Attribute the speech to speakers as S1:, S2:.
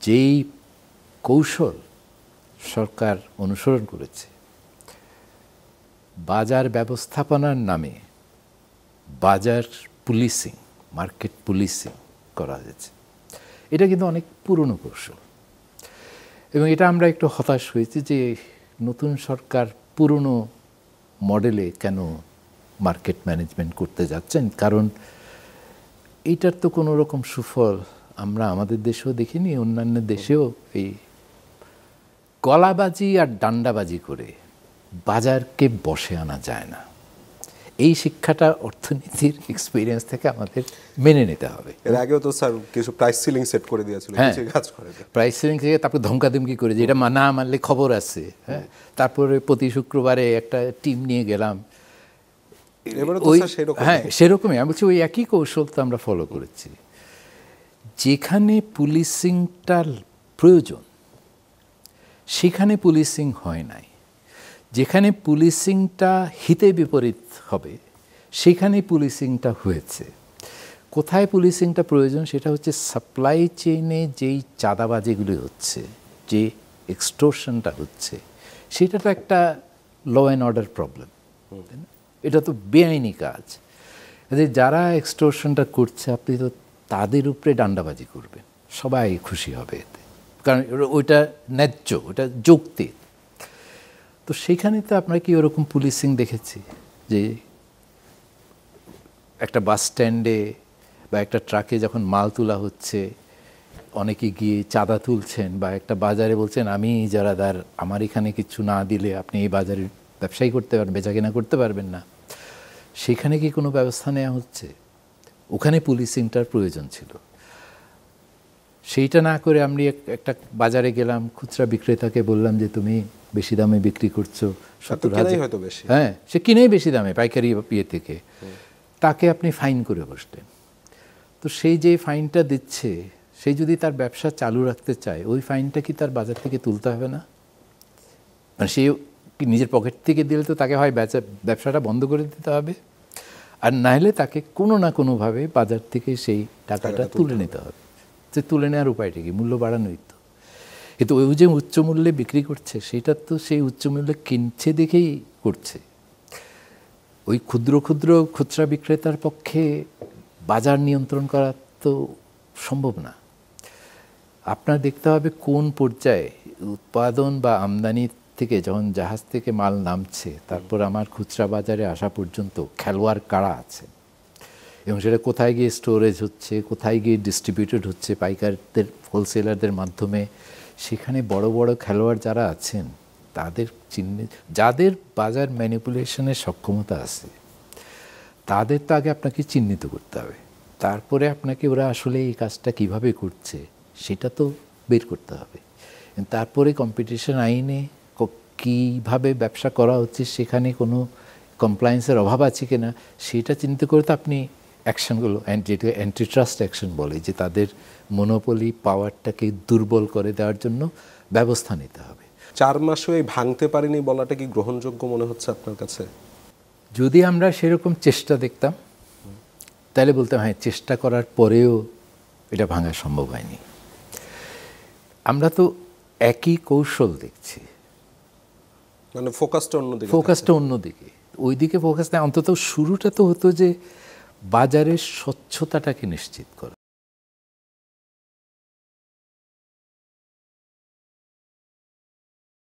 S1: যেই কৌশল সরকার অনুসরণ করেছে, বাজার ব্যবস্থাপনার নামে বাজার পুলিশিং, মার্কেট পুলিশিং করা হয়েছে, এটা কিন্তু অনেক পুরনো কৌশল। এবং এটা আমরা একটু হতাশ হয়েছি যে নতুন সরকার পুরনো মডেলে কেন মার্কেট ম্যানেজমেন্ট করতে যাচ্ছেন, কারণ এইটার তো কোনো রকম সুফল আমরা আমাদের দেশেও দেখিনি, অন্যান্য দেশেও এই গলাবাজি আর ডান্ডাবাজি করে বাজারকে বসে আনা যায় না। এই শিক্ষাটা অর্থনীতির এক্সপিরিয়েন্স থেকে আমাদের মেনে নিতে হবে।
S2: এর আগেও তো স্যার কিছু প্রাইস সিলিং সেট করে দিয়েছিল, কিছু কাজ করে
S1: প্রাইস সিলিং থেকে তারপরে ধমকাধমকি করে যে এটা না মানলে খবর আছে। হ্যাঁ, তারপরে প্রতি শুক্রবারে একটা টিম নিয়ে গেলাম। হ্যাঁ, সেরকমই আমি বলছি, ওই একই কৌশল তো আমরা ফলো করেছি। যেখানে পুলিশিংটা প্রয়োজন সেখানে পুলিশিং হয় নাই, যেখানে পুলিশিংটা হিতে বিপরীত হবে সেখানে পুলিশিংটা হয়েছে। কোথায় পুলিশিংটা প্রয়োজন সেটা হচ্ছে সাপ্লাই চেইনে যেই চাঁদাবাজিগুলি হচ্ছে, যে এক্সটোরশনটা হচ্ছে, সেটা তো একটা ল অ্যান্ড অর্ডার প্রবলেম, এটা তো বেআইনি কাজ। যারা এক্সটোরশনটা করছে আপনি তো তাদের উপরে ডান্ডাবাজি করবেন, সবাই খুশি হবে এতে, কারণ ওইটা ন্যায্য, ওটা যৌক্তিক। তো সেইখানে তো আপনারা কি ওরকম পুলিশিং দেখেছি যে একটা বাস স্ট্যান্ডে বা একটা ট্রাকে যখন মাল তোলা হচ্ছে অনেকে গিয়ে চাঁদা তুলছেন, বা একটা বাজারে বলছেন আমি ইজারাদার, আমার এখানে কিছু না দিলে আপনি এই বাজারে ব্যবসায়ী করতে পারবেন, বেচাকেনা করতে পারবেন না, সেখানে কি কোনো ব্যবস্থা নেওয়া হচ্ছে? ওখানে পুলিশিংটার প্রয়োজন ছিল। সেইটা না করে আমি একটা বাজারে গেলাম, খুচরা বিক্রেতাকে বললাম যে তুমি বেশি দামে বিক্রি করছো,
S2: 70,000,
S1: হ্যাঁ, সে কিনেই বেশি দামে পাইকারি ইয়ে থেকে, তাকে আপনি ফাইন করে বসলেন। তো সেই যে ফাইনটা দিচ্ছে, সেই যদি তার ব্যবসা চালু রাখতে চায়, ওই ফাইনটা কি তার বাজার থেকে তুলতে হবে না? মানে সে নিজের পকেট থেকে দিলে তো তাকে হয় ব্যবসাটা বন্ধ করে দিতে হবে, আর নাহলে তাকে কোনো না কোনোভাবে বাজার থেকে সেই টাকাটা তুলে নিতে হবে। যে তুলে নেওয়ার উপায়টা কি? মূল্য বাড়ানোই তো। কিন্তু ওই যে উচ্চ মূল্যে বিক্রি করছে, সেটা তো সেই উচ্চ মূল্যে কিনছে দেখেই করছে। ওই ক্ষুদ্র ক্ষুদ্র খুচরা বিক্রেতার পক্ষে বাজার নিয়ন্ত্রণ করা তো সম্ভব না। আপনার দেখতে হবে কোন পর্যায়ে উৎপাদন বা আমদানি থেকে যখন জাহাজ থেকে মাল নামছে, তারপর আমার খুচরা বাজারে আসা পর্যন্ত খেলোয়াড় কারা আছে, এবং সেটা কোথায় গিয়ে স্টোরেজ হচ্ছে, কোথায় গিয়ে ডিস্ট্রিবিউটেড হচ্ছে পাইকারদের, হোলসেলারদের মাধ্যমে। সেখানে বড় বড় খেলোয়াড় যারা আছেন তাদের যাদের বাজার ম্যানিপুলেশনের সক্ষমতা আছে, তাদের তো আগে আপনাকে চিহ্নিত করতে হবে। তারপরে আপনাকে ওরা আসলে এই কাজটা কিভাবে করছে সেটা তো বের করতে হবে। তারপরে কম্পিটিশন আইনে কীভাবে ব্যবসা করা হচ্ছে, সেখানে কোনো কমপ্লায়েন্সের অভাব আছে কিনা সেটা চিন্তিত করে তো আপনি অ্যাকশনগুলো, যেটা অ্যান্টি ট্রাস্ট অ্যাকশন বলে, যে তাদের মনোপলি পাওয়ারটাকে দুর্বল করে দেওয়ার জন্য ব্যবস্থা নিতে হবে।
S2: 4 মাসও এই ভাঙতে পারেনি বলাটা কি গ্রহণযোগ্য মনে হচ্ছে আপনার কাছে?
S1: যদি আমরা সেরকম চেষ্টা দেখতাম তাহলে বলতাম হ্যাঁ, চেষ্টা করার পরেও এটা ভাঙা সম্ভব হয়নি। আমরা তো একই কৌশল দেখছি,
S2: মানে ফোকাসটা
S1: অন্যদিকে। ওইদিকে ফোকাস না, অন্তত শুরুটা তো হতো যে বাজারের স্বচ্ছতাটাকে নিশ্চিত করা।